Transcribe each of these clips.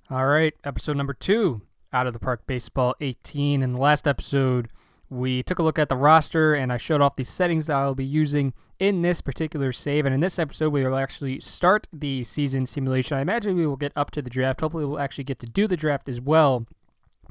All right, episode number 2, Out of the Park Baseball 18. In the last episode, we took a look at the roster, and I showed off the settings that I'll be using in this particular save. And in this episode, we will actually start the season simulation. I imagine we will get up to the draft. Hopefully, we'll actually get to do the draft as well,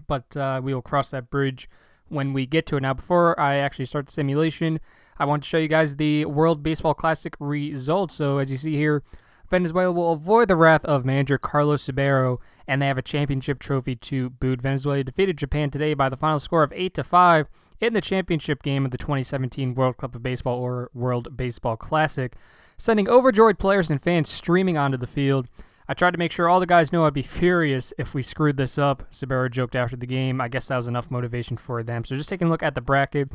but we will cross that bridge when we get to it. Now, before I actually start the simulation, I want to show you guys the World Baseball Classic results. So, as you see here, Venezuela will avoid the wrath of manager Carlos Sabero, and they have a championship trophy to boot. Venezuela defeated Japan today by the final score of 8-5 in the championship game of the 2017 World Cup of Baseball, or World Baseball Classic, sending overjoyed players and fans streaming onto the field. I tried to make sure all the guys know I'd be furious if we screwed this up. Sabero joked after the game. I guess that was enough motivation for them. So just taking a look at the bracket.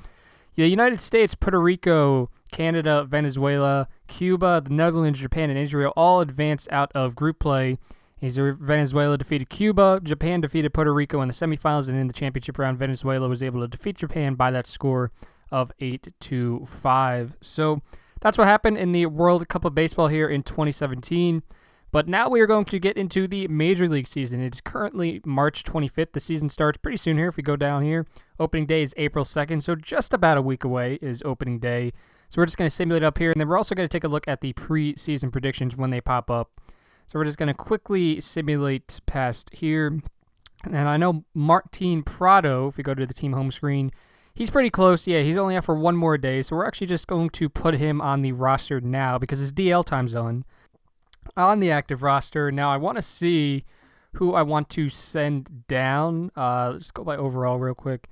The United States, Puerto Rico, Canada, Venezuela, Cuba, the Netherlands, Japan, and Israel all advanced out of group play. Venezuela defeated Cuba, Japan defeated Puerto Rico in the semifinals, and in the championship round, Venezuela was able to defeat Japan by that score of 8-5. So that's what happened in the World Cup of Baseball here in 2017. But now we are going to get into the Major League season. It's currently March 25th. The season starts pretty soon here if we go down here. Opening day is April 2nd, so just about a week away is opening day. So we're just going to simulate up here, and then we're also going to take a look at the preseason predictions when they pop up. So we're just going to quickly simulate past here. And I know Martin Prado, if we go to the team home screen, he's pretty close. Yeah, he's only out for one more day, so we're actually just going to put him on the roster now because his DL time's on the active roster. Now I want to see who I want to send down. Let's go by overall real quick.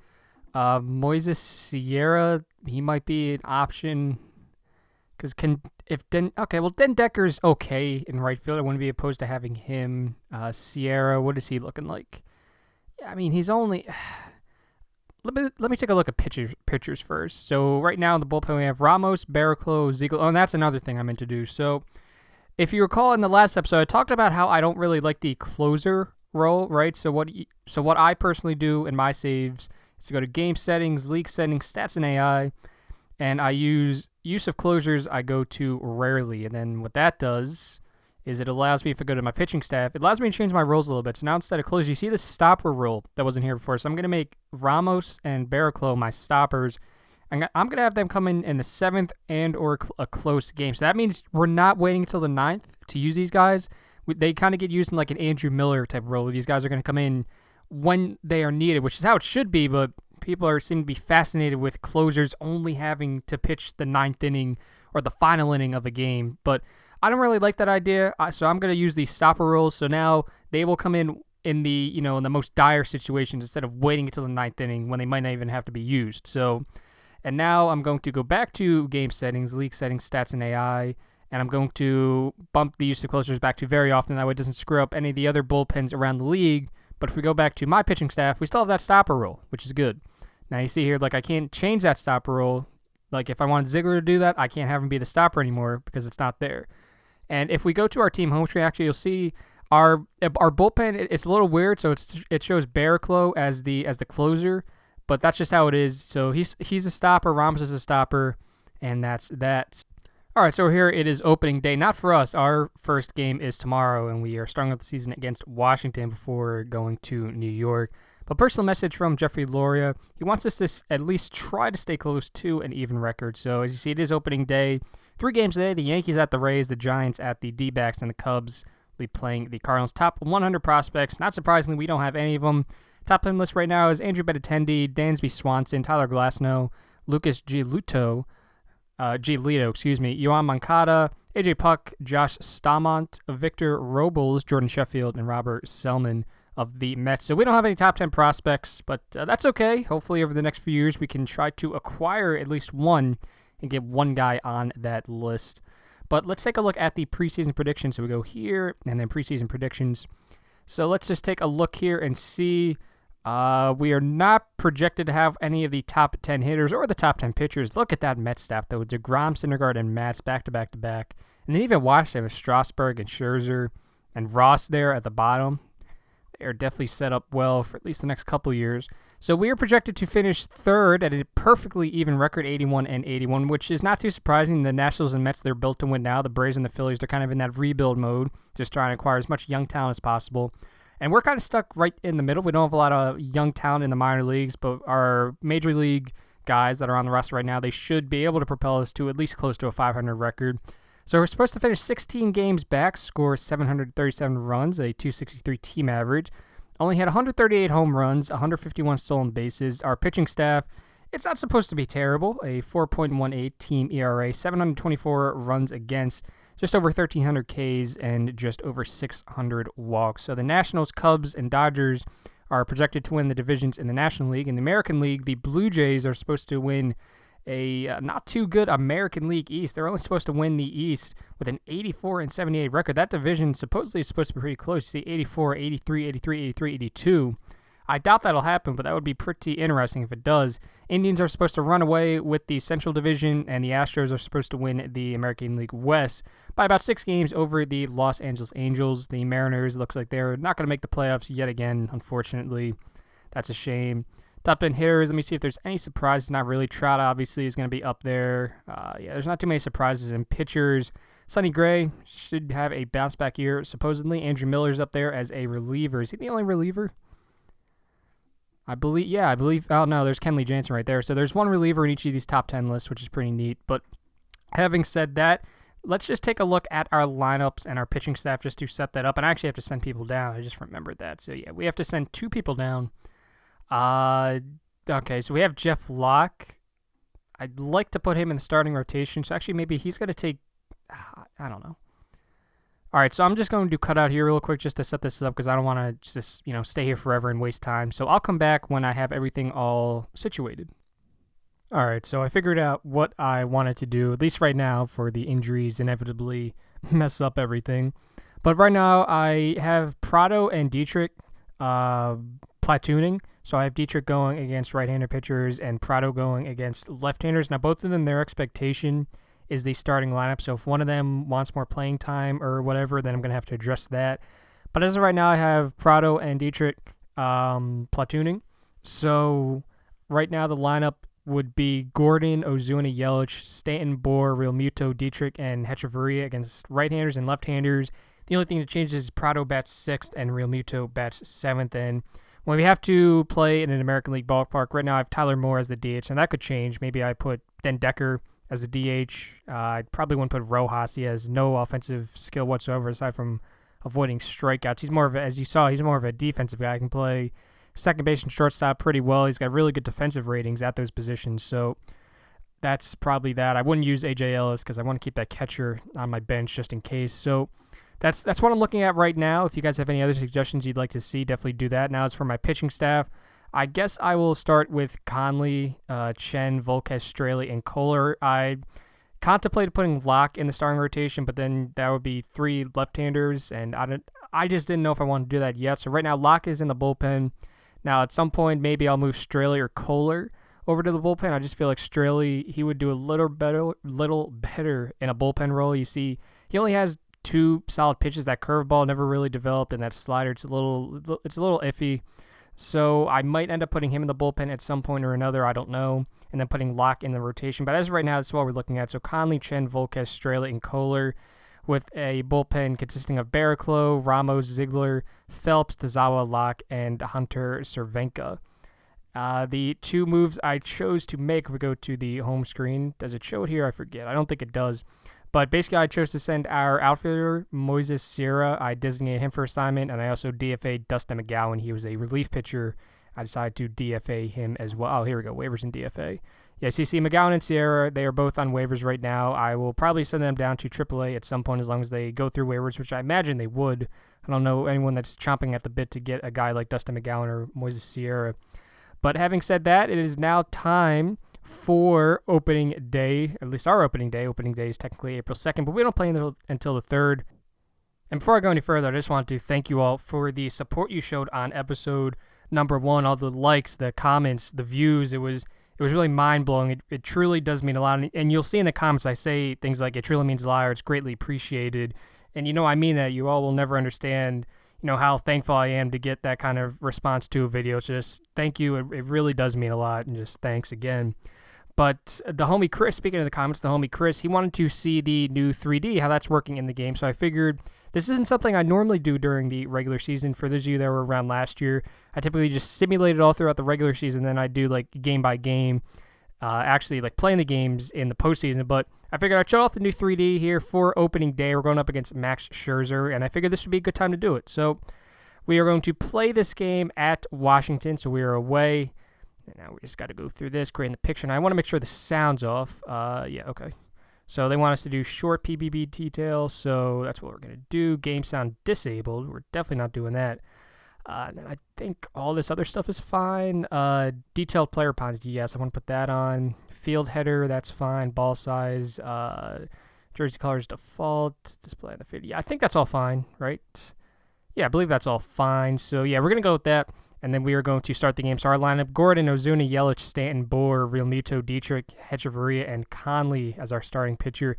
Moises Sierra, he might be an option. Because Den Decker's okay in right field. I wouldn't be opposed to having him. Sierra, what is he looking like? Yeah, I mean, he's only... Let me take a look at pitchers first. So right now in the bullpen we have Ramos, Barraclough, Ziegler. Oh, and that's another thing I meant to do. So if you recall in the last episode, I talked about how I don't really like the closer role, right? So what I personally do in my saves is to go to game settings, league settings, stats, and AI, and I use of closers. I go to rarely, and then what that does is it allows me, if I go to my pitching staff, it allows me to change my roles a little bit. So now instead of closers, you see the stopper rule that wasn't here before. So I'm going to make Ramos and Barraclough my stoppers. I'm going to have them come in the 7th and or a close game. So that means we're not waiting until the 9th to use these guys. They kind of get used in like an Andrew Miller type role. These guys are going to come in when they are needed, which is how it should be, but people seem to be fascinated with closers only having to pitch the 9th inning or the final inning of a game. But I don't really like that idea, so I'm going to use these stopper rules. So now they will come in the in the most dire situations instead of waiting until the 9th inning when they might not even have to be used. So... And now I'm going to go back to game settings, league settings, stats, and AI, and I'm going to bump the use of closers back to very often. That way it doesn't screw up any of the other bullpens around the league. But if we go back to my pitching staff, we still have that stopper rule, which is good. Now you see here, like I can't change that stopper rule. Like if I wanted Ziegler to do that, I can't have him be the stopper anymore because it's not there. And if we go to our team home screen, actually you'll see our bullpen. It's a little weird, so it shows Barraclough as the closer. But that's just how it is. So he's a stopper, Ramos is a stopper, and that's that. All right, so here it is opening day. Not for us. Our first game is tomorrow, and we are starting out the season against Washington before going to New York. But personal message from Jeffrey Loria. He wants us to at least try to stay close to an even record. So as you see, it is opening day. 3 games today. The Yankees at the Rays, the Giants at the D-backs, and the Cubs will be playing the Cardinals. Top 100 prospects. Not surprisingly, we don't have any of them. Top 10 list right now is Andrew Benintendi, Dansby Swanson, Tyler Glasnow, Lucas Giolito, Yohan Moncada, AJ Puck, Josh Stamont, Victor Robles, Jordan Sheffield, and Robert Selman of the Mets. So we don't have any top 10 prospects, but that's okay. Hopefully over the next few years we can try to acquire at least one and get one guy on that list. But let's take a look at the preseason predictions. So we go here and then preseason predictions. So let's just take a look here and see. We are not projected to have any of the top 10 hitters or the top 10 pitchers. Look at that Mets staff, though. DeGrom, Syndergaard, and Matz back-to-back. And then even Washington with Strasburg and Scherzer and Ross there at the bottom. They are definitely set up well for at least the next couple years. So we are projected to finish third at a perfectly even record, 81-81, which is not too surprising. The Nationals and Mets, they're built to win now. The Braves and the Phillies, they're kind of in that rebuild mode, just trying to acquire as much young talent as possible. And we're kind of stuck right in the middle. We don't have a lot of young talent in the minor leagues, but our major league guys that are on the roster right now, they should be able to propel us to at least close to a 500 record. So we're supposed to finish 16 games back, score 737 runs, a 263 team average. Only had 138 home runs, 151 stolen bases. Our pitching staff, it's not supposed to be terrible. A 4.18 team ERA, 724 runs against, just over 1,300 Ks, and just over 600 walks. So the Nationals, Cubs, and Dodgers are projected to win the divisions in the National League. In the American League, the Blue Jays are supposed to win a not too good American League East. They're only supposed to win the East with an 84-78 record. That division supposedly is supposed to be pretty close. You see 84, 83, 83, 83, 82. I doubt that'll happen, but that would be pretty interesting if it does. Indians are supposed to run away with the Central Division, and the Astros are supposed to win the American League West by about 6 games over the Los Angeles Angels. The Mariners looks like they're not going to make the playoffs yet again, unfortunately. That's a shame. Top 10 hitters, let me see if there's any surprises. Not really. Trout, obviously, is going to be up there. There's not too many surprises in pitchers. Sonny Gray should have a bounce-back year, supposedly. Andrew Miller's up there as a reliever. Is he the only reliever? I believe. Oh, no, there's Kenley Jansen right there. So there's one reliever in each of these top 10 lists, which is pretty neat. But having said that, let's just take a look at our lineups and our pitching staff just to set that up. And I actually have to send people down. I just remembered that. So, yeah, we have to send 2 people down. Okay, so we have Jeff Locke. I'd like to put him in the starting rotation. So, actually, maybe he's going to take, I don't know. All right, so I'm just going to do cutout here real quick just to set this up because I don't want to just, stay here forever and waste time. So I'll come back when I have everything all situated. All right, so I figured out what I wanted to do, at least right now, for the injuries inevitably mess up everything. But right now I have Prado and Dietrich platooning. So I have Dietrich going against right-hander pitchers and Prado going against left-handers. Now both of them, their expectation is the starting lineup. So if one of them wants more playing time or whatever, then I'm going to have to address that. But as of right now, I have Prado and Dietrich platooning. So right now the lineup would be Gordon, Ozuna, Yelich, Stanton, Bohr, Realmuto, Dietrich, and Hechavarria against right-handers and left-handers. The only thing that changes is Prado bats 6th and Realmuto bats 7th. And when we have to play in an American League ballpark, right now I have Tyler Moore as the DH, and that could change. Maybe I put Den Decker as a DH. I probably wouldn't put Rojas. He has no offensive skill whatsoever aside from avoiding strikeouts. He's more of as you saw, he's more of a defensive guy. He can play second base and shortstop pretty well. He's got really good defensive ratings at those positions. So that's probably that. I wouldn't use AJ Ellis because I want to keep that catcher on my bench just in case. So that's what I'm looking at right now. If you guys have any other suggestions you'd like to see, definitely do that. Now as for my pitching staff, I guess I will start with Conley, Chen, Volquez, Straley, and Kohler. I contemplated putting Locke in the starting rotation, but then that would be 3 left-handers, and I just didn't know if I wanted to do that yet. So right now, Locke is in the bullpen. Now, at some point, maybe I'll move Straley or Kohler over to the bullpen. I just feel like Straley, he would do a little better in a bullpen role. You see, he only has 2 solid pitches. That curveball never really developed, and that slider, it's a little iffy. So I might end up putting him in the bullpen at some point or another. I don't know. And then putting Locke in the rotation. But as of right now, that's what we're looking at. So Conley, Chen, Volquez, Straley, and Kohler with a bullpen consisting of Barraclough, Ramos, Ziegler, Phelps, Tazawa, Locke, and Hunter Cervenka. The 2 moves I chose to make, if we go to the home screen, does it show it here? I forget. I don't think it does. But basically, I chose to send our outfielder, Moises Sierra. I designated him for assignment, and I also DFA'd Dustin McGowan. He was a relief pitcher. I decided to DFA him as well. Oh, here we go. Waivers and DFA. Yes, you see McGowan and Sierra, they are both on waivers right now. I will probably send them down to AAA at some point as long as they go through waivers, which I imagine they would. I don't know anyone that's chomping at the bit to get a guy like Dustin McGowan or Moises Sierra. But having said that, it is now time for opening day, at least our opening day. Opening day is technically April 2nd, but we don't play until the 3rd. And before I go any further, I just want to thank you all for the support you showed on episode number 1, all the likes, the comments, the views. It was really mind-blowing. It truly does mean a lot. And you'll see in the comments I say things like, it truly means a lot, or it's greatly appreciated. And I mean that. You all will never understand how thankful I am to get that kind of response to a video. So just thank you. It really does mean a lot, and just thanks again. But the homie Chris, speaking of the comments, he wanted to see the new 3D, how that's working in the game. So I figured This isn't something I normally do during the regular season. For those of you that were around last year, I typically just simulate it all throughout the regular season, then I do like game by game, actually like playing the games in the postseason. But I figured I'd show off the new 3D here for opening day. We're going up against Max Scherzer, and I figured this would be a good time to do it. So we are going to play this game at Washington, so we are away. And now we just got to go through this, creating the picture. And I want to make sure the sound's off. Yeah, okay. So they want us to do short PBB detail, so that's what we're going to do. Game sound disabled. We're definitely not doing that. And then I think all this other stuff is fine. Detailed player pawns, yes, I want to put that on. Field header, that's fine. Ball size, jersey colors default, display on the field. Yeah, I think that's all fine, right? Yeah, I believe that's all fine. So yeah, we're going to go with that. And then we are going to start the game. So our lineup, Gordon, Ozuna, Yelich, Stanton, Bohr, Realmuto, Dietrich, Hechavarria, and Conley as our starting pitcher.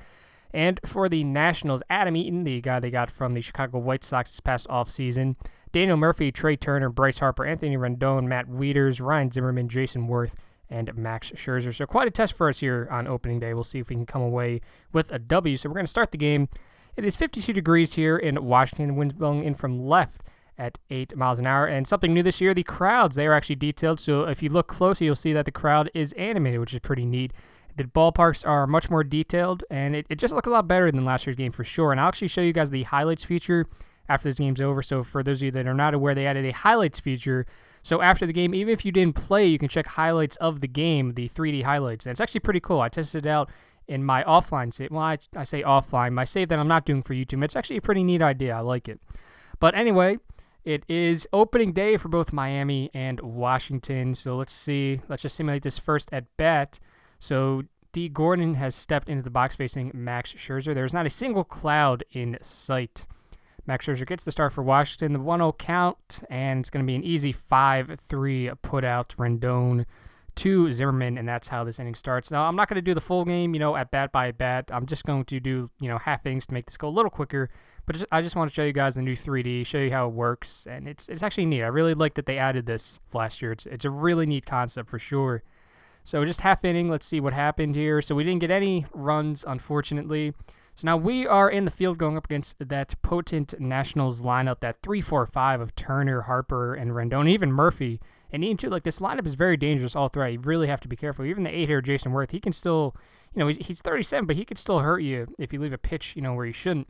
And for the Nationals, Adam Eaton, the guy they got from the Chicago White Sox this past offseason. Daniel Murphy, Trey Turner, Bryce Harper, Anthony Rendon, Matt Wieters, Ryan Zimmerman, Jason Worth, and Max Scherzer. So quite a test for us here on opening day. We'll see if we can come away with a W. So we're going to start the game. It is 52 degrees here in Washington. Winds blowing in from left at 8 miles an hour. And something new this year, the crowds, they are actually detailed. So if you look closely, you'll see that the crowd is animated, which is pretty neat. The ballparks are much more detailed, and it just looks a lot better than last year's game for sure. And I'll actually show you guys the highlights feature after this game's over. So for those of you that are not aware, they added a highlights feature. So after the game, even if you didn't play, you can check highlights of the game, the 3D highlights. And it's actually pretty cool. I tested it out in my offline save. Well, I say offline, my save that I'm not doing for YouTube. It's actually a pretty neat idea. I like it. But anyway, it is opening day for both Miami and Washington. So let's see. Let's just simulate this first at bat. So D. Gordon has stepped into the box facing Max Scherzer. There's not a single cloud in sight. Max Scherzer gets the start for Washington. The 1-0 count, and it's going to be an easy 5-3 put out Rendon to Zimmerman, and that's how this inning starts. Now, I'm not going to do the full game, at bat by bat. I'm just going to do, half innings to make this go a little quicker. But I just want to show you guys the new 3D, show you how it works, and it's actually neat. I really like that they added this last year. It's a really neat concept for sure. So just half inning, let's see what happened here. So we didn't get any runs, unfortunately. So now we are in the field going up against that potent Nationals lineup, that 3-4-5 of Turner, Harper, and Rendon, even Murphy. And Ian, too, this lineup is very dangerous all throughout. You really have to be careful. Even the 8-hitter Jason Worth, he can still, he's 37, but he could still hurt you if you leave a pitch, where you shouldn't.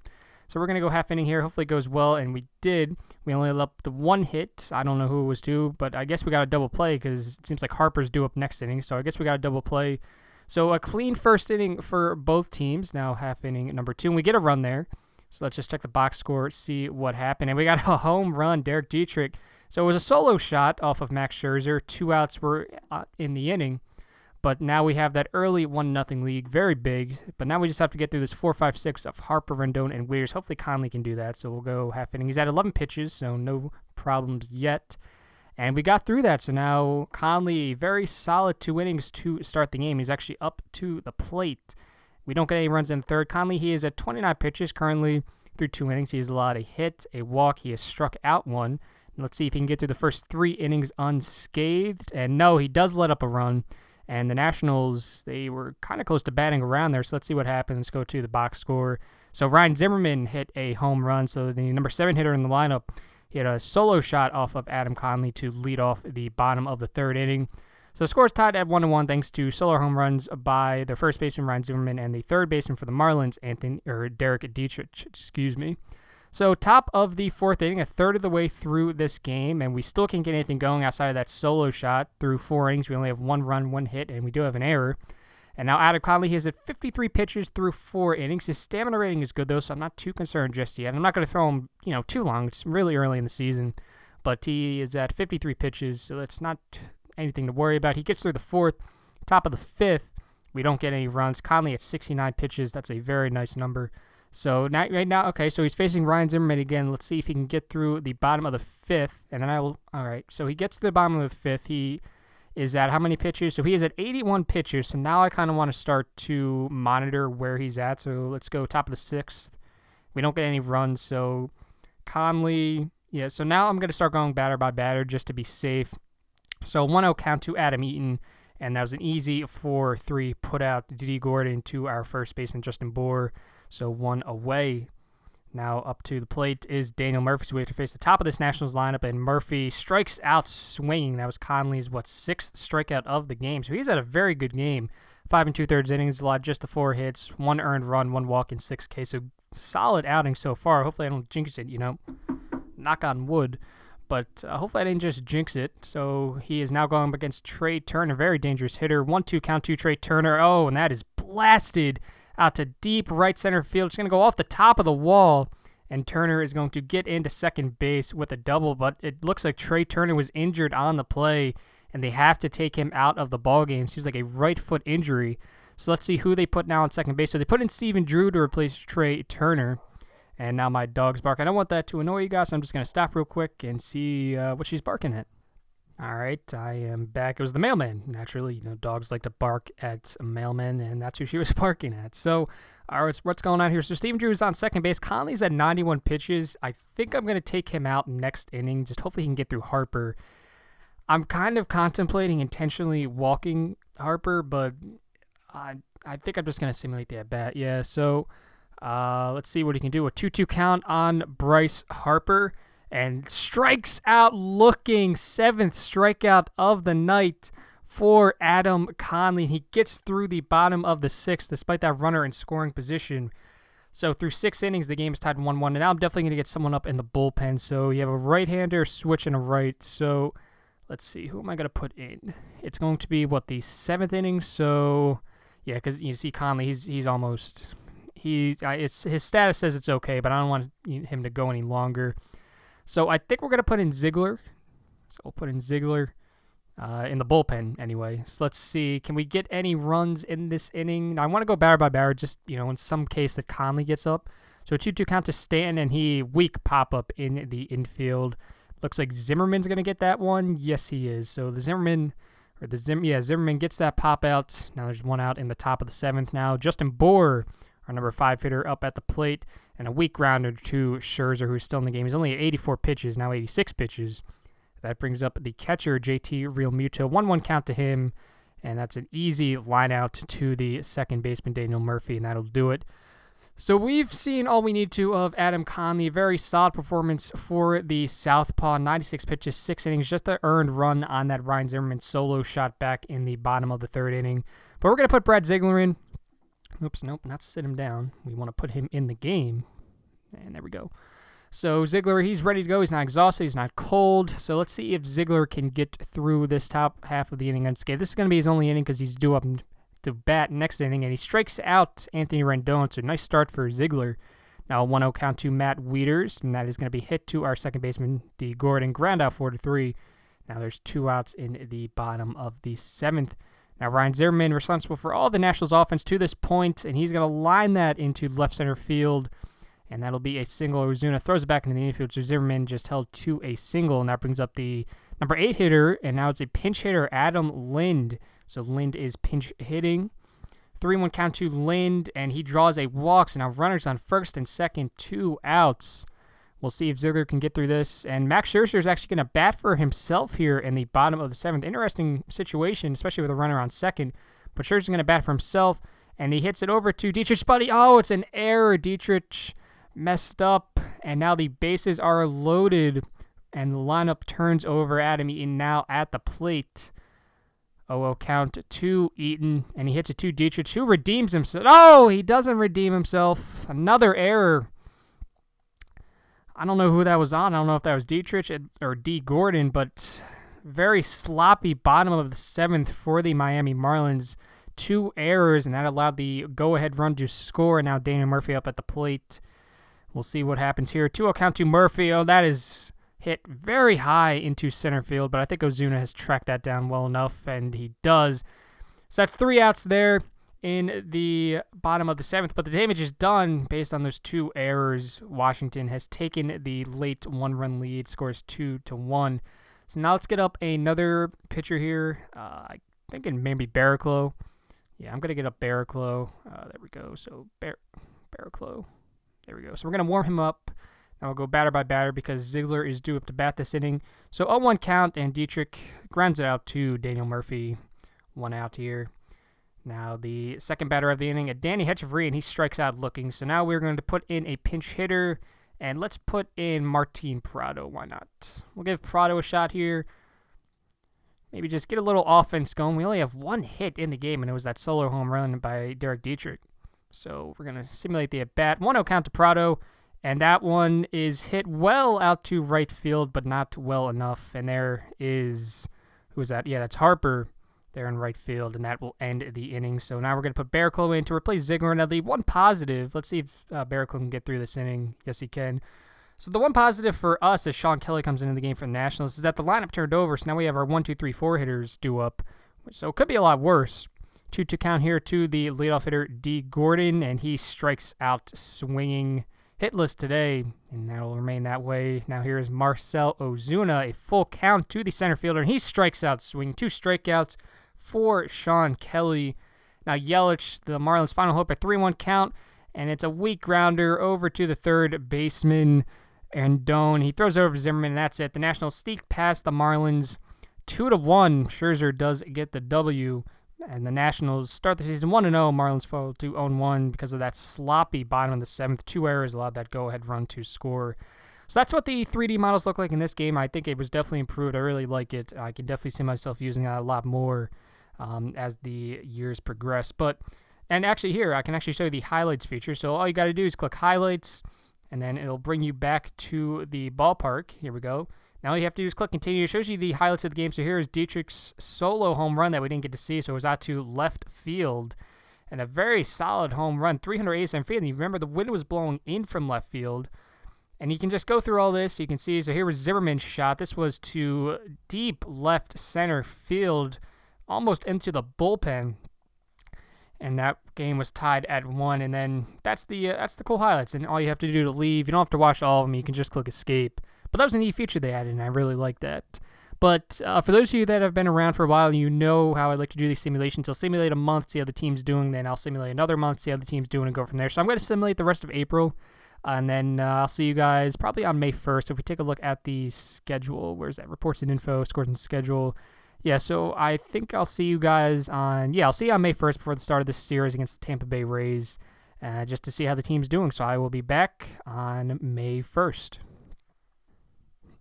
So we're going to go half inning here. Hopefully it goes well, and we did. We only let up the one hit. I don't know who it was to, but I guess we got a double play because it seems like Harper's due up next inning, so I guess we got a double play. So a clean first inning for both teams. Now half inning number 2, and we get a run there. So let's just check the box score, see what happened. And we got a home run, Derek Dietrich. So it was a solo shot off of Max Scherzer. 2 outs were in the inning. But now we have that early 1-0 lead, very big. But now we just have to get through this 4-5-6 of Harper, Rendon, and Wieters. Hopefully Conley can do that, so we'll go half inning. He's at 11 pitches, so no problems yet. And we got through that, so now Conley, very solid 2 innings to start the game. He's actually up to the plate. We don't get any runs in third. Conley, he is at 29 pitches currently through 2 innings. He has allowed a hit, a walk. He has struck out 1. Let's see if he can get through the first 3 innings unscathed. And no, he does let up a run. And the Nationals, they were kind of close to batting around there. So let's see what happens. Let's go to the box score. So Ryan Zimmerman hit a home run. So the number 7 hitter in the lineup, he had a solo shot off of Adam Conley to lead off the bottom of the 3rd inning. So the score is tied at 1-1 thanks to solo home runs by the first baseman Ryan Zimmerman and the third baseman for the Marlins, Derek Dietrich. So top of the 4th inning, a third of the way through this game, and we still can't get anything going outside of that solo shot through 4 innings. We only have 1 run, 1 hit, and we do have an error. And now Adam Conley, he has at 53 pitches through 4 innings. His stamina rating is good, though, so I'm not too concerned just yet. I'm not going to throw him, too long. It's really early in the season. But he is at 53 pitches, so that's not anything to worry about. He gets through the 4th. Top of the 5th, we don't get any runs. Conley at 69 pitches. That's a very nice number. So right now, okay, so he's facing Ryan Zimmerman again. Let's see if he can get through the bottom of the 5th, and then all right, so he gets to the bottom of the 5th. He is at how many pitches? So he is at 81 pitches, so now I kind of want to start to monitor where he's at. So let's go top of the 6th. We don't get any runs, so Conley, yeah, so now I'm going to start going batter by batter just to be safe. So 1-0 count to Adam Eaton, and that was an easy 4-3 put out D. Gordon to our first baseman, Justin Bohr. So 1 away. Now up to the plate is Daniel Murphy, so we have to face the top of this Nationals lineup, and Murphy strikes out swinging. That was Conley's, sixth strikeout of the game, so he's had a very good game. 5 2/3 innings, allowed just the 4 hits, 1 earned run, 1 walk, and 6 Ks, so solid outing so far. Hopefully I don't jinx it, knock on wood. But hopefully I didn't just jinx it. So he is now going up against Trey Turner, very dangerous hitter. 1-2 count to Trey Turner. Oh, and that is blasted out to deep right center field. It's going to go off the top of the wall, and Turner is going to get into second base with a double. But it looks like Trey Turner was injured on the play, and they have to take him out of the ballgame. Seems like a right foot injury. So let's see who they put now on second base. So they put in Steven Drew to replace Trey Turner. And now my dog's bark. I don't want that to annoy you guys, so I'm just going to stop real quick and see what she's barking at. All right, I am back. It was the mailman, naturally. Dogs like to bark at a mailman, and that's who she was barking at. So, all right, what's going on here? So Steven Drew is on second base. Conley's at 91 pitches. I think I'm going to take him out next inning. Just hopefully he can get through Harper. I'm kind of contemplating intentionally walking Harper, but I think I'm just going to simulate the at-bat. Yeah, so... let's see what he can do. A 2-2 count on Bryce Harper, and strikes out looking. 7th strikeout of the night for Adam Conley. He gets through the bottom of the 6th despite that runner in scoring position. So through 6 innings, the game is tied 1-1, and now I'm definitely going to get someone up in the bullpen. So you have a right-hander switching a right. So let's see, who am I going to put in? It's going to be, the 7th inning? So, yeah, because you see Conley, he's almost... his status says it's okay, but I don't want him to go any longer. So I think we're going to put in Ziegler. So we'll put in Ziegler in the bullpen anyway. So let's see. Can we get any runs in this inning? Now, I want to go batter by batter, just, in some case that Conley gets up. So a 2-2 count to Stanton, and he weak pop-up in the infield. Looks like Zimmerman's going to get that one. Yes, he is. So Zimmerman gets that pop-out. Now there's one out in the top of the 7th now. Justin Bour, our number 5 hitter, up at the plate, and a weak grounder to Scherzer, who's still in the game. He's only at 84 pitches, now 86 pitches. That brings up the catcher, JT Realmuto. 1-1 count to him, and that's an easy line out to the second baseman, Daniel Murphy, and that'll do it. So we've seen all we need to of Adam Conley. Very solid performance for the Southpaw. 96 pitches, 6 innings, just an earned run on that Ryan Zimmerman solo shot back in the bottom of the 3rd inning. But we're going to put Brad Ziegler in. Oops, nope, not sit him down. We want to put him in the game. And there we go. So Ziegler, he's ready to go. He's not exhausted. He's not cold. So let's see if Ziegler can get through this top half of the inning unscathed. This is going to be his only inning because he's due up to bat next inning. And he strikes out Anthony Rendon. So nice start for Ziegler. Now a 1-0 count to Matt Wieters. And that is going to be hit to our second baseman, D. Gordon. Ground out 4-3. Now there's 2 outs in the bottom of the 7th. Now, Ryan Zimmerman responsible for all the Nationals offense to this point, and he's going to line that into left center field, and that'll be a single. Ozuna throws it back into the infield, so Zimmerman just held to a single, and that brings up the number 8 hitter, and now it's a pinch hitter, Adam Lind. So Lind is pinch hitting. 3-1 count to Lind, and he draws a walk, so now runners on first and second, 2 outs. We'll see if Ziegler can get through this. And Max Scherzer is actually going to bat for himself here in the bottom of the 7th. Interesting situation, especially with a runner on second. But Scherzer's going to bat for himself, and he hits it over to Dietrich Buddy. Oh, it's an error. Dietrich messed up, and now the bases are loaded, and the lineup turns over. Adam Eaton now at the plate. 0-0 count to Eaton, and he hits it to Dietrich, who redeems himself. Oh, he doesn't redeem himself. Another error. I don't know who that was on. I don't know if that was Dietrich or D. Gordon, but very sloppy bottom of the 7th for the Miami Marlins. 2 errors, and that allowed the go-ahead run to score. Now Daniel Murphy up at the plate. We'll see what happens here. 2-0 count to Murphy. Oh, that is hit very high into center field, but I think Ozuna has tracked that down well enough, and he does. So that's 3 outs there in the bottom of the 7th, but the damage is done based on those 2 errors. Washington has taken the late 1-run lead, scores 2-1. So now let's get up another pitcher here. I'm thinking maybe Barraclough. Yeah, I'm going to get up Barraclough. There we go. So Barraclough. There we go. So we're going to warm him up. Now we'll go batter by batter because Ziegler is due up to bat this inning. So 0-1 count, and Dietrich grounds it out to Daniel Murphy. 1 out here. Now, the second batter of the inning, Danny Hechavarria, and he strikes out looking. So now we're going to put in a pinch hitter, and let's put in Martin Prado. Why not? We'll give Prado a shot here. Maybe just get a little offense going. We only have one hit in the game, and it was that solo home run by Derek Dietrich. So we're going to simulate the at-bat. 1-0 count to Prado, and that one is hit well out to right field, but not well enough. And there is, who is that? Yeah, that's Harper there in right field, and that will end the inning. So now we're going to put Barraclough in to replace Ziegler and Edley. One positive. Let's see if Barraclough can get through this inning. Yes, he can. So the one positive for us as Sean Kelly comes into the game for the Nationals is that the lineup turned over, so now we have our 1, 2, 3, 4 hitters due up. So it could be a lot worse. 2-2 count here to the leadoff hitter, D. Gordon, and he strikes out swinging. Hitless today, and that will remain that way. Now here is Marcell Ozuna, a full count to the center fielder, and he strikes out swinging. 2 strikeouts for Sean Kelly. Now Yelich, the Marlins' final hope, a 3-1 count, and it's a weak grounder over to the third baseman, Andone. He throws it over to Zimmerman, and that's it. The Nationals sneak past the Marlins 2-1. Scherzer does get the W, and the Nationals start the season 1-0. Marlins fall to 0-1 because of that sloppy bottom of the 7th. 2 errors allowed that go-ahead run to score. So that's what the 3D models look like in this game. I think it was definitely improved. I really like it. I can definitely see myself using that a lot more as the years progress. And actually here, I can actually show you the highlights feature. So all you got to do is click highlights, and then it'll bring you back to the ballpark. Here we go. Now all you have to do is click continue. It shows you the highlights of the game. So here is Dietrich's solo home run that we didn't get to see. So it was out to left field, and a very solid home run, 387 feet. And you remember the wind was blowing in from left field. And you can just go through all this. You can see, so here was Zimmerman's shot. This was to deep left center field, almost into the bullpen. And that game was tied at 1. And then that's the cool highlights. And all you have to do to leave, you don't have to watch all of them. You can just click escape. But that was a neat feature they added, and I really like that. But for those of you that have been around for a while, you know how I like to do these simulations. I'll simulate a month, see how the team's doing. Then I'll simulate another month, see how the team's doing, and go from there. So I'm going to simulate the rest of April. And then I'll see you guys probably on May 1st. If we take a look at the schedule, where's that? Reports and info, scores and schedule. Yeah, so I think I'll see you guys I'll see you on May 1st before the start of this series against the Tampa Bay Rays, just to see how the team's doing. So I will be back on May 1st.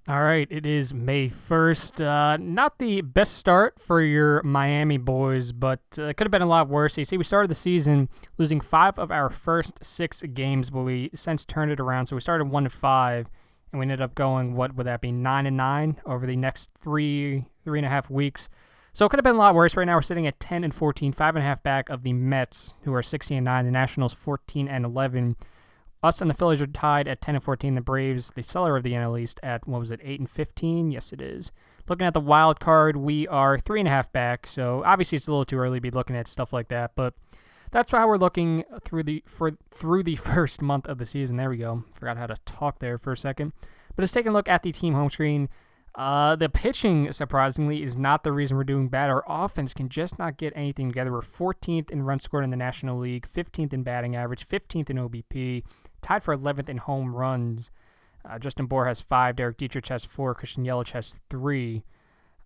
All right, it is May 1st. Not the best start for your Miami boys, but it could have been a lot worse. You see, we started the season losing 5 of our first 6 games, but we since turned it around. So we started 1-5, and we ended up going, what would that be, 9-9 over the next 3.5 weeks. So it could have been a lot worse. Right now we're sitting at 10-14, 5.5 back of the Mets, who are 16-9, the Nationals 14-11. Us and the Phillies are tied at 10-14. The Braves, the seller of the NL East, at, 8-15? Yes, it is. Looking at the wild card, we are 3.5 back, so obviously it's a little too early to be looking at stuff like that, but that's how we're looking through the first month of the season. There we go. Forgot how to talk there for a second. But let's take a look at the team home screen. The pitching, surprisingly, is not the reason we're doing bad. Our offense can just not get anything together. We're 14th in runs scored in the National League, 15th in batting average, 15th in OBP, tied for 11th in home runs. Justin Bour has 5, Derek Dietrich has 4, Christian Yelich has 3.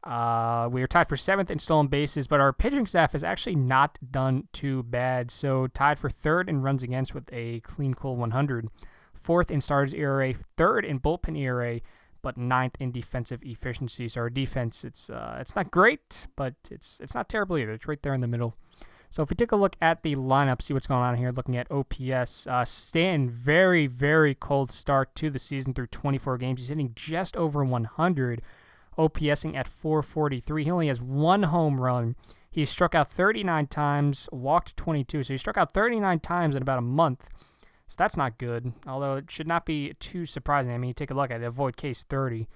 We are tied for 7th in stolen bases, but our pitching staff has actually not done too bad. So tied for 3rd in runs against with a clean, cool 100. 4th in starters ERA, 3rd in bullpen ERA, but 9th in defensive efficiency. So our defense, it's not great, but it's not terrible either. It's right there in the middle. So if we take a look at the lineup, see what's going on here, looking at OPS, Stan, very, very cold start to the season through 24 games. He's hitting just over 100, OPSing at 443. He only has 1 home run. He struck out 39 times, walked 22. So he struck out 39 times in about a month. So that's not good, although it should not be too surprising. I mean, you take a look at it, avoid case 30.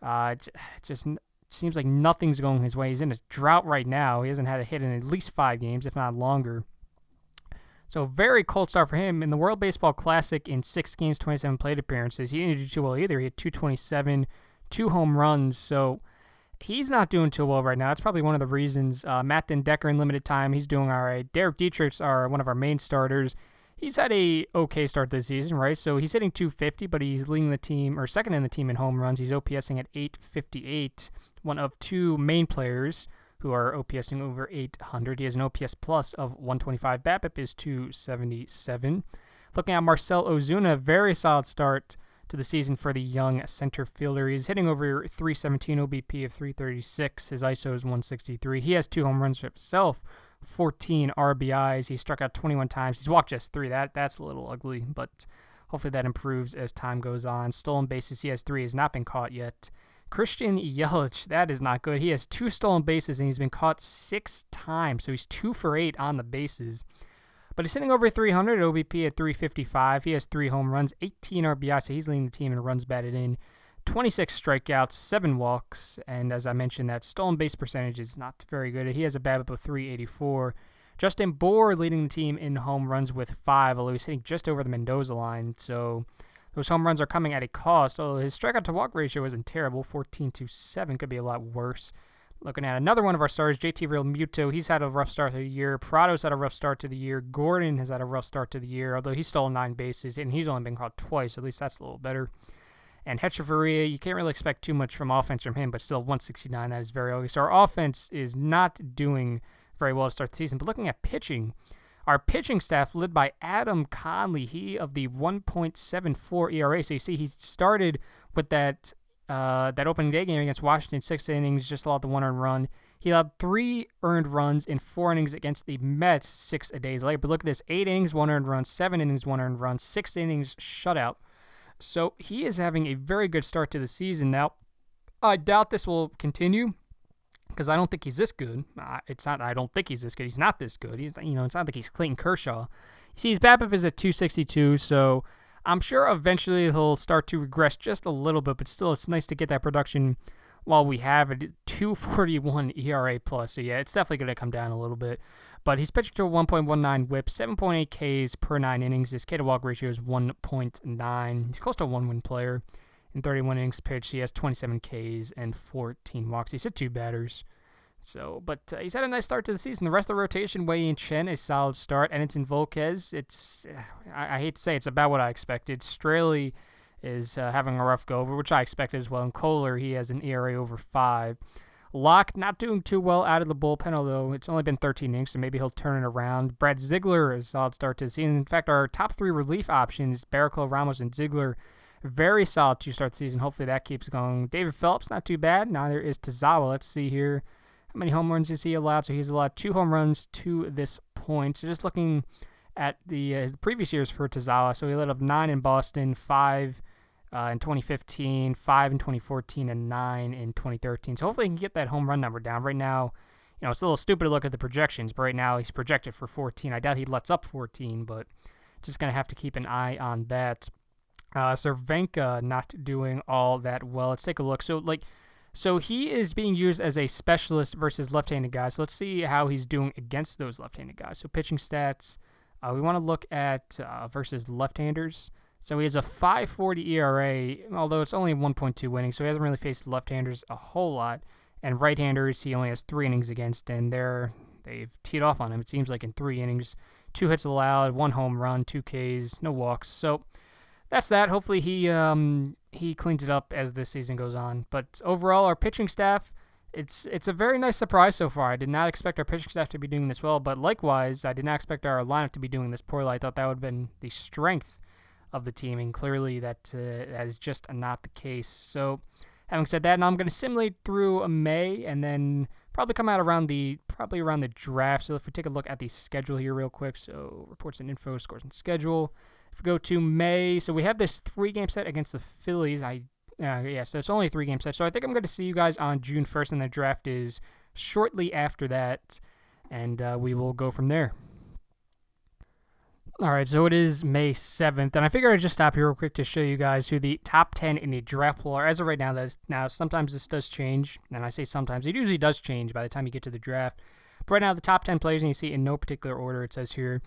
It just seems like nothing's going his way. He's in a drought right now. He hasn't had a hit in at least 5 games, if not longer. So very cold start for him. In the World Baseball Classic, in 6 games, 27 plate appearances, he didn't do too well either. He had 227, 2 home runs, so he's not doing too well right now. That's probably one of the reasons. Matt Dendecker in limited time, he's doing all right. Derek Dietrich's are one of our main starters. He's had a okay start this season, right? So he's hitting 250, but he's leading the team, or second in the team in home runs. He's OPSing at 858, one of 2 main players who are OPSing over 800. He has an OPS plus of 125. BABIP is 277. Looking at Marcell Ozuna, very solid start to the season for the young center fielder. He's hitting over 317, OBP of 336. His ISO is 163. He has 2 home runs for himself, 14 RBIs. He struck out 21 times. He's walked just 3. That's a little ugly, but hopefully that improves as time goes on. Stolen bases, he has 3. Has not been caught yet. Christian Yelich, that is not good. He has 2 stolen bases, and he's been caught 6 times, so he's 2 for 8 on the bases. But he's hitting over 300, OBP at 355. He has 3 home runs, 18 RBI, so he's leading the team in runs batted in. 26 strikeouts, 7 walks, and as I mentioned, that stolen base percentage is not very good. He has a BABIP of 384. Justin Bour leading the team in home runs with 5, although he's hitting just over the Mendoza line, so those home runs are coming at a cost. Although his strikeout to walk ratio isn't terrible, 14-7, could be a lot worse. Looking at another one of our stars, JT Realmuto, he's had a rough start to the year. Prado's had a rough start to the year. Gordon has had a rough start to the year, although he's stolen 9 bases, and he's only been caught twice. At least that's a little better. And Hechavarria, you can't really expect too much from offense from him, but still 169, that is very ugly. So our offense is not doing very well to start the season. But looking at pitching, our pitching staff led by Adam Conley, he of the 1.74 ERA. So you see he started with that opening day game against Washington, 6 innings, just allowed the 1 earned run. He allowed 3 earned runs in 4 innings against the Mets 6 days later. But look at this, 8 innings, 1 earned run, 7 innings, 1 earned run, 6 innings shutout. So he is having a very good start to the season. Now, I doubt this will continue because I don't think he's this good. I don't think he's this good. He's not this good. It's not like he's Clayton Kershaw. You see, his BABIP is at 262, so I'm sure eventually he'll start to regress just a little bit, but still it's nice to get that production while we have a 2.41 ERA plus. So yeah, it's definitely going to come down a little bit. But he's pitching to a 1.19 whip, 7.8 Ks per 9 innings. His K to walk ratio is 1.9. He's close to a 1-win player. In 31 innings pitched, he has 27 Ks and 14 walks. He's hit 2 batters. But he's had a nice start to the season. The rest of the rotation, Wei-Yin Chen, a solid start. Edinson Volquez, I hate to say it's about what I expected. Straley is having a rough go over, which I expected as well. And Kohler, he has an ERA over 5. Locke not doing too well out of the bullpen, although it's only been 13 innings, so maybe he'll turn it around. Brad Ziegler, a solid start to the season. In fact, our top 3 relief options, Barraclough, Ramos, and Ziegler, very solid to start the season. Hopefully that keeps going. David Phillips, not too bad. Neither is Tazawa. Let's see here. How many home runs is he allowed? So he's allowed 2 home runs to this point. So just looking at the previous years for Tazawa, so he let up 9 in Boston, 5 in 2015, 5 in 2014, and 9 in 2013. So hopefully he can get that home run number down. Right now, it's a little stupid to look at the projections, but right now he's projected for 14. I doubt he lets up 14, but just going to have to keep an eye on that. Cervenka not doing all that well. Let's take a look. So he is being used as a specialist versus left-handed guys. So let's see how he's doing against those left-handed guys. So pitching stats, we want to look at versus left-handers. So he has a 5.40 ERA, although it's only 1.2 innings, so he hasn't really faced left-handers a whole lot. And right-handers, he only has 3 innings against, and they've teed off on him, it seems like, in 3 innings. 2 hits allowed, 1 home run, 2 Ks, no walks. So that's that. Hopefully he cleans it up as this season goes on. But overall, our pitching staff, it's a very nice surprise so far. I did not expect our pitching staff to be doing this well, but likewise, I did not expect our lineup to be doing this poorly. I thought that would have been the strength of the team, and clearly that is just not the case. So having said that, now I'm going to simulate through May and then probably come out around the draft. So if we take a look at the schedule here real quick, so reports and info, scores and schedule. If we go to May, so we have this 3-game set against the Phillies. So it's only a 3-game set. So I think I'm going to see you guys on June 1st, and the draft is shortly after that, and we will go from there. All right, so it is May 7th, and I figured I'd just stop here real quick to show you guys who the top 10 in the draft pool are. As of right now, sometimes this does change, and I say sometimes. It usually does change by the time you get to the draft. But right now, the top 10 players, and you see in no particular order, it says here,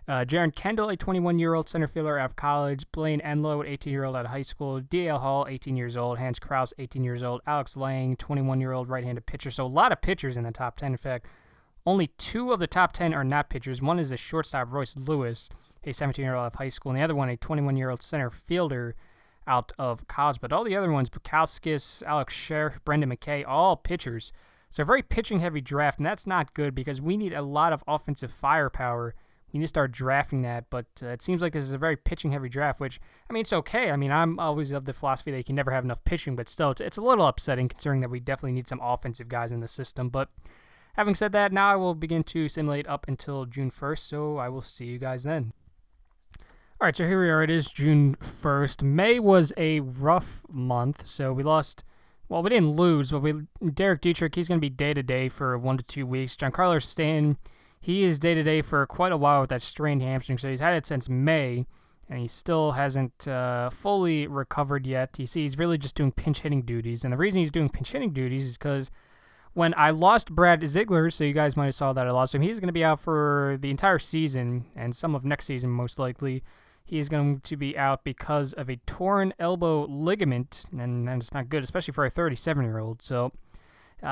Jaron Kendall, a 21-year-old center fielder out of college. Blaine Enlow, an 18-year-old out of high school. D.L. Hall, 18 years old. Hans Krause, 18 years old. Alex Lang, 21-year-old right-handed pitcher. So a lot of pitchers in the top 10. In fact, only 2 of the top 10 are not pitchers. One is the shortstop, Royce Lewis, a 17-year-old out of high school, and the other one, a 21-year-old center fielder out of college. But all the other ones, Bukowskis, Alex Scherr, Brendan McKay, all pitchers. So a very pitching-heavy draft, and that's not good because we need a lot of offensive firepower. We need to start drafting that, but it seems like this is a very pitching-heavy draft, which, I mean, it's okay. I mean, I'm always of the philosophy that you can never have enough pitching, but still, it's a little upsetting considering that we definitely need some offensive guys in the system. But having said that, now I will begin to simulate up until June 1st, so I will see you guys then. All right, so here we are. It is June 1st. May was a rough month, so we lost. Well, we didn't lose, but Derek Dietrich, he's going to be day-to-day for 1 to 2 weeks. Giancarlo Stanton, he is day-to-day for quite a while with that strained hamstring, so he's had it since May, and he still hasn't fully recovered yet. You see, he's really just doing pinch-hitting duties, and the reason he's doing pinch-hitting duties is because when I lost Brad Ziegler, so you guys might have saw that I lost him, he's going to be out for the entire season, and some of next season most likely. He is going to be out because of a torn elbow ligament, and it's not good, especially for a 37-year-old. So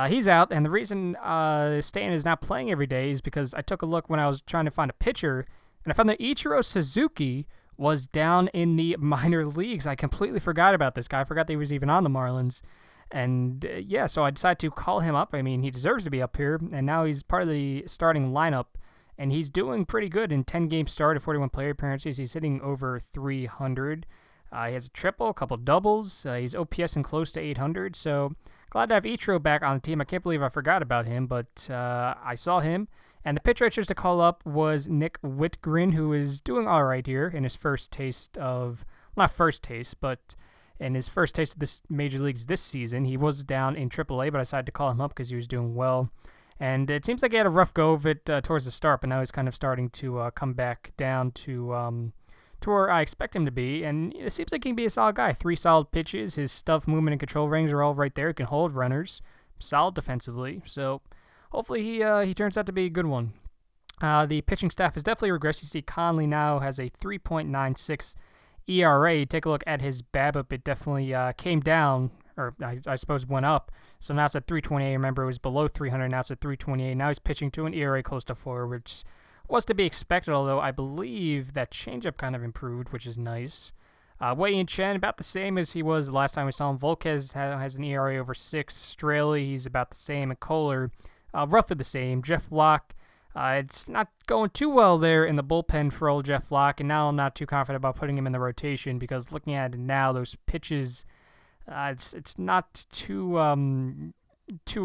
he's out, and the reason Stanton is not playing every day is because I took a look when I was trying to find a pitcher, and I found that Ichiro Suzuki was down in the minor leagues. I completely forgot about this guy. I forgot that he was even on the Marlins. And so I decided to call him up. I mean, he deserves to be up here, and now he's part of the starting lineup. And he's doing pretty good in 10-game start, 41 player appearances. He's hitting over 300. He has a triple, a couple doubles. He's OPSing close to 800. So glad to have Ichiro back on the team. I can't believe I forgot about him, but I saw him. And the pitcher I chose to call up was Nick Whitgren, who is doing all right here in his first taste of, not first taste, but in his first taste of this major leagues this season. He was down in AAA, but I decided to call him up because he was doing well. And it seems like he had a rough go of it towards the start, but now he's kind of starting to come back down to where I expect him to be. And it seems like he can be a solid guy. 3 solid pitches. His stuff, movement, and control range are all right there. He can hold runners. Solid defensively. So hopefully he turns out to be a good one. The pitching staff has definitely regressed. You see Conley now has a 3.96 ERA. Take a look at his BABIP. It definitely came down, or I suppose went up. So now it's at 328. Remember, it was below 300. Now it's at 328. Now he's pitching to an ERA close to 4, which was to be expected, although I believe that changeup kind of improved, which is nice. Wei Yin Chen, about the same as he was the last time we saw him. Volquez has an ERA over 6. Straley, he's about the same. And Kohler, roughly the same. Jeff Locke, it's not going too well there in the bullpen for old Jeff Locke, and now I'm not too confident about putting him in the rotation because looking at it now, those pitches, it's not too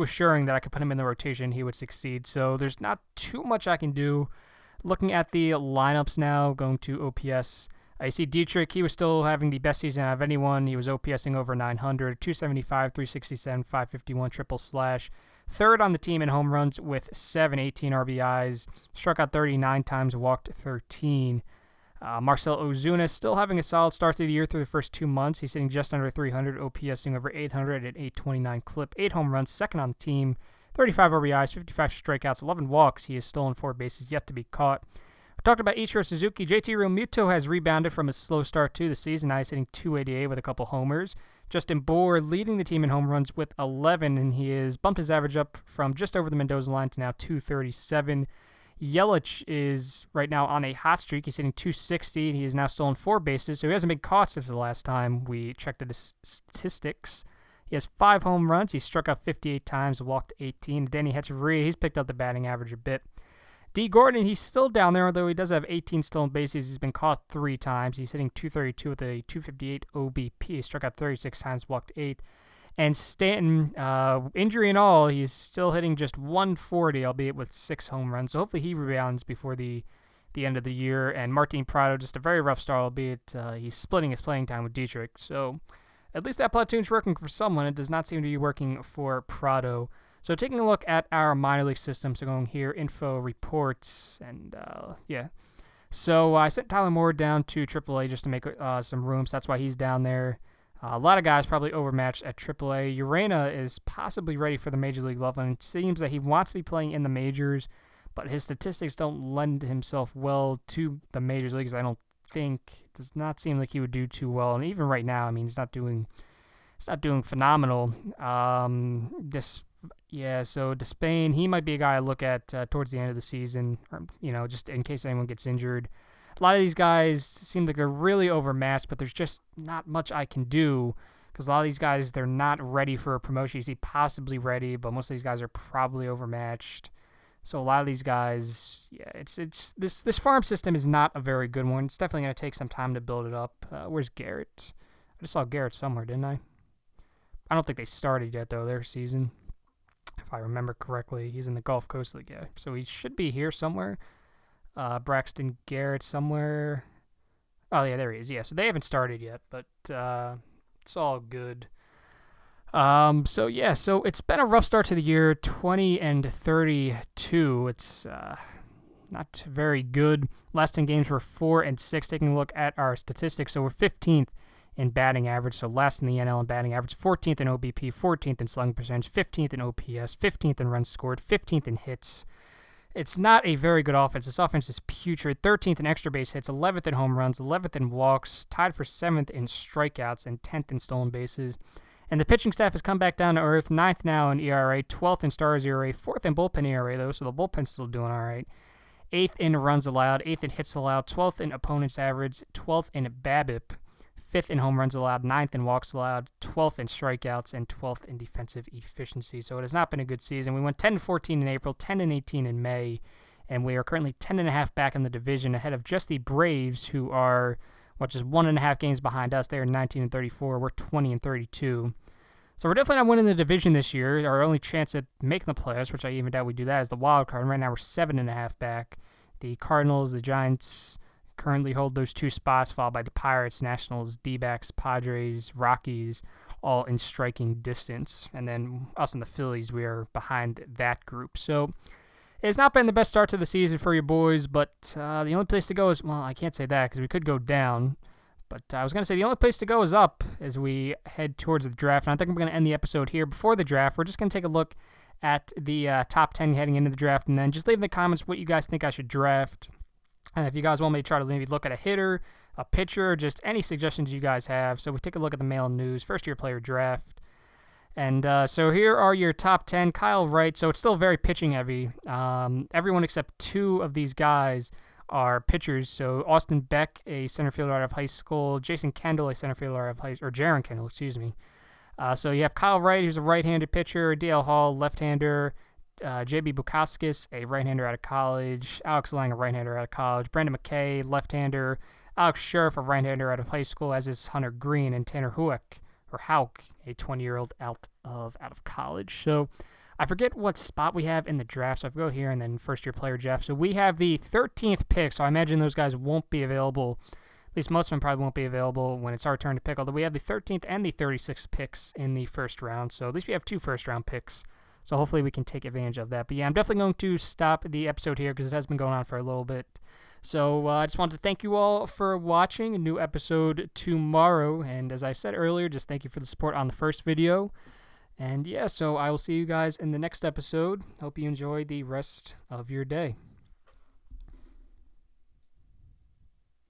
assuring that I could put him in the rotation. He would succeed. So there's not too much I can do. Looking at the lineups now, going to OPS, I see Dietrich. He was still having the best season out of anyone. He was OPSing over 900, 275, 367, 551, triple slash. Third on the team in home runs with 718 RBIs. Struck out 39 times, walked 13. Marcell Ozuna still having a solid start to the year through the first 2 months. He's hitting just under 300, OPSing over 800 at 829 clip. 8 home runs, second on the team. 35 RBIs, 55 strikeouts, 11 walks. He has stolen 4 bases, yet to be caught. We talked about Ichiro Suzuki. JT Realmuto has rebounded from a slow start to the season. Now he's hitting 288 with a couple homers. Justin Bour leading the team in home runs with 11, and he has bumped his average up from just over the Mendoza line to now 237. Yelich is right now on a hot streak. He's hitting 260. He has now stolen 4 bases, so he hasn't been caught since the last time we checked the statistics. He has 5 home runs. He struck out 58 times, walked 18. Denny Hechavarria, he's picked up the batting average a bit. D. Gordon, he's still down there, although he does have 18 stolen bases. He's been caught 3 times. He's hitting 232 with a 258 OBP. He struck out 36 times, walked 8. And Stanton, injury and all, he's still hitting just 140, albeit with 6 home runs. So hopefully he rebounds before the end of the year. And Martin Prado, just a very rough start, albeit he's splitting his playing time with Dietrich. So at least that platoon's working for someone. It does not seem to be working for Prado. So taking a look at our minor league system, so going here, info, reports, and So I sent Tyler Moore down to AAA just to make some room, so that's why he's down there. A lot of guys probably overmatched at AAA. Urena is possibly ready for the major league level, and it seems that he wants to be playing in the majors, but his statistics don't lend himself well to the major leagues. I don't think. It does not seem like he would do too well, and even right now, I mean, he's not doing phenomenal. So Despain, he might be a guy I look at towards the end of the season, or, just in case anyone gets injured. A lot of these guys seem like they're really overmatched, but there's just not much I can do because a lot of these guys, they're not ready for a promotion. You see possibly ready, but most of these guys are probably overmatched. So a lot of these guys, yeah, it's this farm system is not a very good one. It's definitely going to take some time to build it up. Where's Garrett? I just saw Garrett somewhere, didn't I? I don't think they started yet, though, their season. If I remember correctly, he's in the Gulf Coast League, yeah. So he should be here somewhere. Braxton Garrett somewhere. Oh, yeah, there he is. Yeah, so they haven't started yet, but it's all good. So it's been a rough start to the year, 20-32. It's not very good. Last 10 games were 4-6. Taking a look at our statistics, so we're 15th in batting average, so last in the NL in batting average, 14th in OBP, 14th in slugging percentage, 15th in OPS, 15th in runs scored, 15th in hits. It's not a very good offense. This offense is putrid. 13th in extra base hits, 11th in home runs, 11th in walks, tied for 7th in strikeouts, and 10th in stolen bases. And the pitching staff has come back down to earth, 9th now in ERA, 12th in Stars ERA, 4th in bullpen ERA, though, so the bullpen's still doing all right. 8th in runs allowed, 8th in hits allowed, 12th in opponent's average, 12th in BABIP, 5th in home runs allowed, 9th in walks allowed, 12th in strikeouts, and 12th in defensive efficiency. So it has not been a good season. We went 10-14 in April, 10-18 in May, and we are currently 10.5 back in the division, ahead of just the Braves, who are just 1.5 games behind us. They are 19-34. We're 20-32. So we're definitely not winning the division this year. Our only chance at making the playoffs, which I even doubt we do that, is the wild card. And right now we're 7.5 back. The Cardinals, the Giants currently hold those 2 spots, followed by the Pirates, Nationals, D-backs, Padres, Rockies, all in striking distance. And then us and the Phillies, we are behind that group. So it's not been the best start to the season for you boys, but the only place to go is, well, I can't say that because we could go down. But I was going to say the only place to go is up as we head towards the draft. And I think I'm going to end the episode here. Before the draft, we're just going to take a look at the top 10 heading into the draft, and then just leave in the comments what you guys think I should draft. And if you guys want me to try to maybe look at a hitter, a pitcher, just any suggestions you guys have. So we take a look at the Mail News first-year player draft. And so here are your top 10. Kyle Wright, so it's still very pitching heavy. Everyone except 2 of these guys are pitchers. So Austin Beck, a center fielder out of high school. Jason Kendall, a center fielder out of high school. Or Jaron Kendall, excuse me. So you have Kyle Wright, who's a right-handed pitcher. DL Hall, left-hander. J.B. Bukauskas, a right-hander out of college. Alex Lang, a right-hander out of college. Brandon McKay, left-hander. Alex Scherf, a right-hander out of high school, as is Hunter Green. And Tanner Houck, a 20-year-old out of college. So I forget what spot we have in the draft, so I go here and then first-year player draft. So we have the 13th pick, so I imagine those guys won't be available. At least most of them probably won't be available when it's our turn to pick, although we have the 13th and the 36th picks in the first round. So at least we have 2 first-round picks, so hopefully we can take advantage of that. But yeah, I'm definitely going to stop the episode here because it has been going on for a little bit. So I just wanted to thank you all for watching. A new episode tomorrow, and as I said earlier, just thank you for the support on the first video. And yeah, so I will see you guys in the next episode. Hope you enjoy the rest of your day.